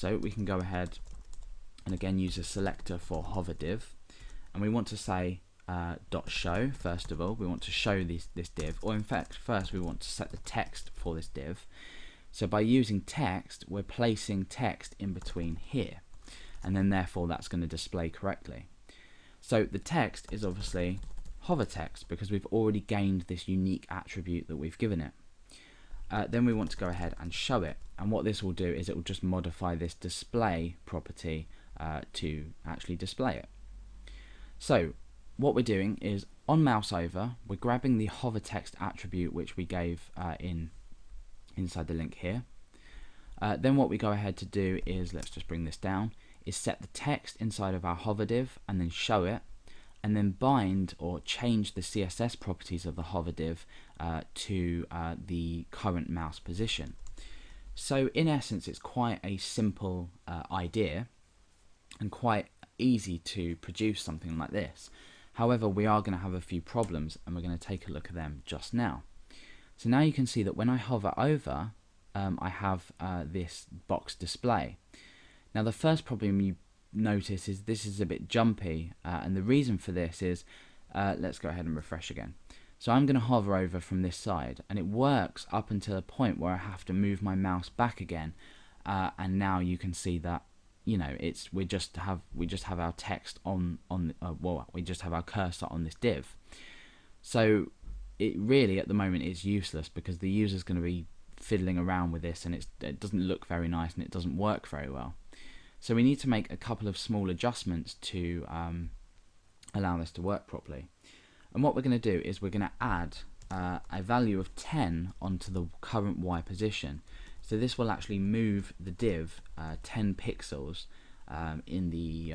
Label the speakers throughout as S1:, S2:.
S1: So we can go ahead and again use a selector for hover div, and we want to say dot show. First of all, we want to show this div, or in fact first we want to set the text for this div. So by using text, we're placing text in between here, and then therefore that's going to display correctly. So the text is obviously hover text because we've already gained this unique attribute that we've given it. Then we want to go ahead and show it, and what this will do is it will just modify this display property to actually display it. So what we're doing is on mouse over, we're grabbing the hover text attribute which we gave inside the link here. Then what we go ahead to do is, let's just bring this down, is set the text inside of our hover div and then show it, and then bind or change the CSS properties of the hover div to the current mouse position. So in essence it's quite a simple idea and quite easy to produce something like this. However, we are going to have a few problems, and we're going to take a look at them just now. So now you can see that when I hover over, I have this box display. Now the first problem you notice is this is a bit jumpy, and the reason for this is, let's go ahead and refresh again. So I'm going to hover over from this side, and it works up until a point where I have to move my mouse back again, and now you can see that, you know, we just have our text we just have our cursor on this div. So it really at the moment is useless because the user's going to be fiddling around with this, and it doesn't look very nice and it doesn't work very well. So we need to make a couple of small adjustments to allow this to work properly. And what we're going to do is we're going to add a value of 10 onto the current Y position. So this will actually move the div 10 pixels in the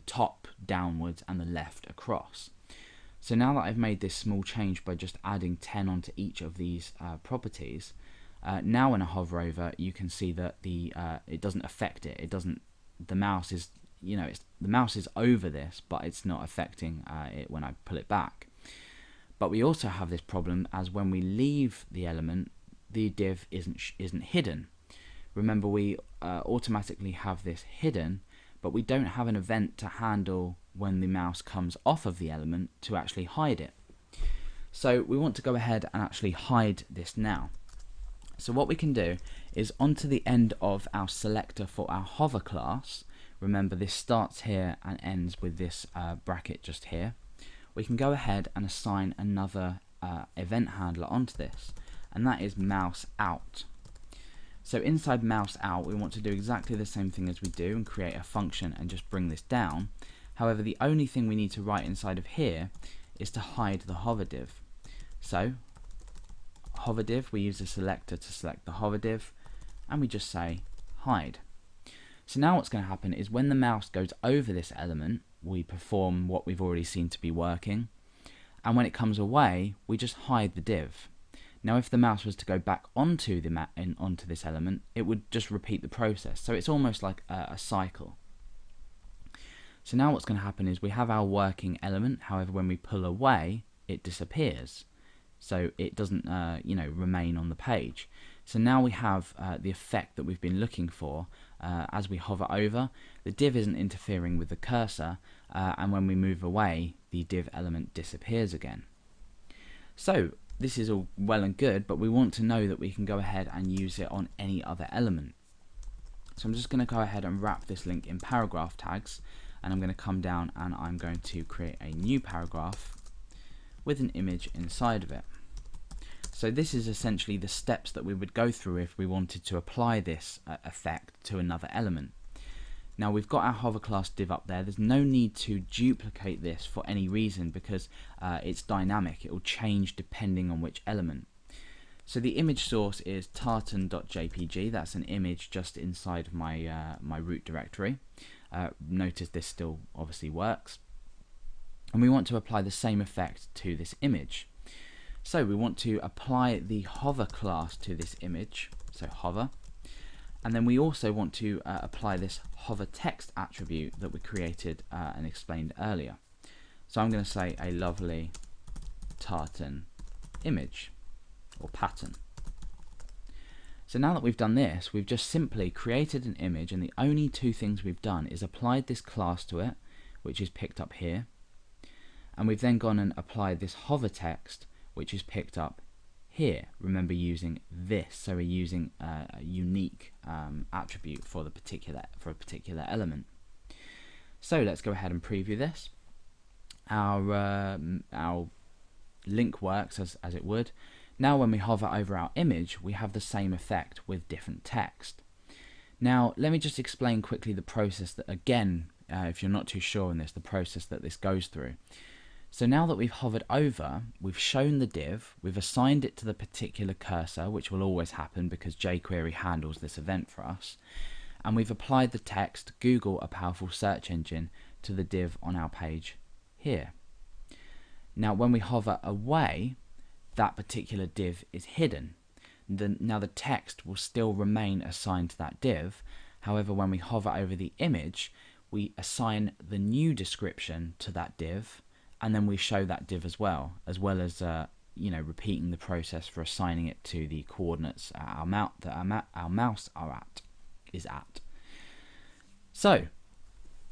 S1: top downwards and the left across. So now that I've made this small change by just adding 10 onto each of these properties, now when I hover over, you can see that it doesn't affect it. It doesn't. The mouse is, you know, the mouse is over this, but it's not affecting it when I pull it back. But we also have this problem as when we leave the element, the div isn't hidden. Remember, we automatically have this hidden, but we don't have an event to handle when the mouse comes off of the element to actually hide it. So we want to go ahead and actually hide this now. So what we can do is onto the end of our selector for our hover class, remember this starts here and ends with this bracket just here, we can go ahead and assign another event handler onto this, and that is mouse out. So inside mouse out we want to do exactly the same thing as we do and create a function and just bring this down. However, the only thing we need to write inside of here is to hide the hover div. So hover div, we use a selector to select the hover div, and we just say hide. So now what's going to happen is when the mouse goes over this element, we perform what we've already seen to be working, and when it comes away, we just hide the div. Now if the mouse was to go back onto this element, it would just repeat the process. So it's almost like a cycle. So now what's going to happen is we have our working element, however when we pull away, it disappears. So it doesn't remain on the page. So now we have the effect that we've been looking for. As we hover over, the div isn't interfering with the cursor, and when we move away, the div element disappears again. So this is all well and good, but we want to know that we can go ahead and use it on any other element. So I'm just going to go ahead and wrap this link in paragraph tags, and I'm going to come down and I'm going to create a new paragraph with an image inside of it. So this is essentially the steps that we would go through if we wanted to apply this effect to another element. Now we've got our hover class div up there. There's no need to duplicate this for any reason because it's dynamic. It will change depending on which element. So the image source is tartan.jpg. That's an image just inside of my my root directory. Notice this still obviously works. And we want to apply the same effect to this image. So we want to apply the hover class to this image, so hover, and then we also want to apply this hover text attribute that we created and explained earlier. So I'm going to say a lovely tartan image or pattern. So now that we've done this, we've just simply created an image, and the only two things we've done is applied this class to it, which is picked up here, and we've then gone and applied this hover text, which is picked up here. Remember, using this, so we're using a unique attribute for a particular element. So let's go ahead and preview this. Our link works as it would. Now when we hover over our image, we have the same effect with different text. Now let me just explain quickly the process that, again, if you're not too sure on this, the process that this goes through. So now that we've hovered over, we've shown the div, we've assigned it to the particular cursor, which will always happen because jQuery handles this event for us, and we've applied the text "Google, a powerful search engine" to the div on our page here. Now when we hover away, that particular div is hidden. Now the text will still remain assigned to that div. However, when we hover over the image, we assign the new description to that div, and then we show that div as well as repeating the process for assigning it to the coordinates our mouse is at. So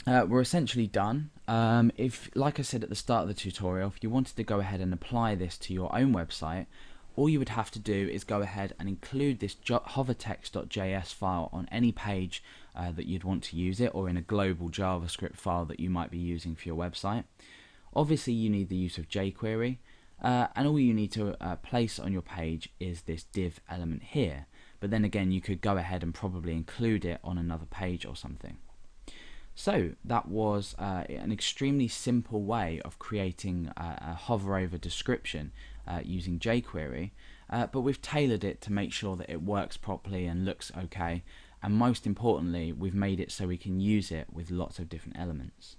S1: we're essentially done. If, like I said at the start of the tutorial, if you wanted to go ahead and apply this to your own website, all you would have to do is go ahead and include this hovertext.js file on any page that you'd want to use it, or in a global JavaScript file that you might be using for your website. Obviously you need the use of jQuery, and all you need to place on your page is this div element here, but then again you could go ahead and probably include it on another page or something. So that was an extremely simple way of creating a hover over description using jQuery, but we've tailored it to make sure that it works properly and looks okay, and most importantly we've made it so we can use it with lots of different elements.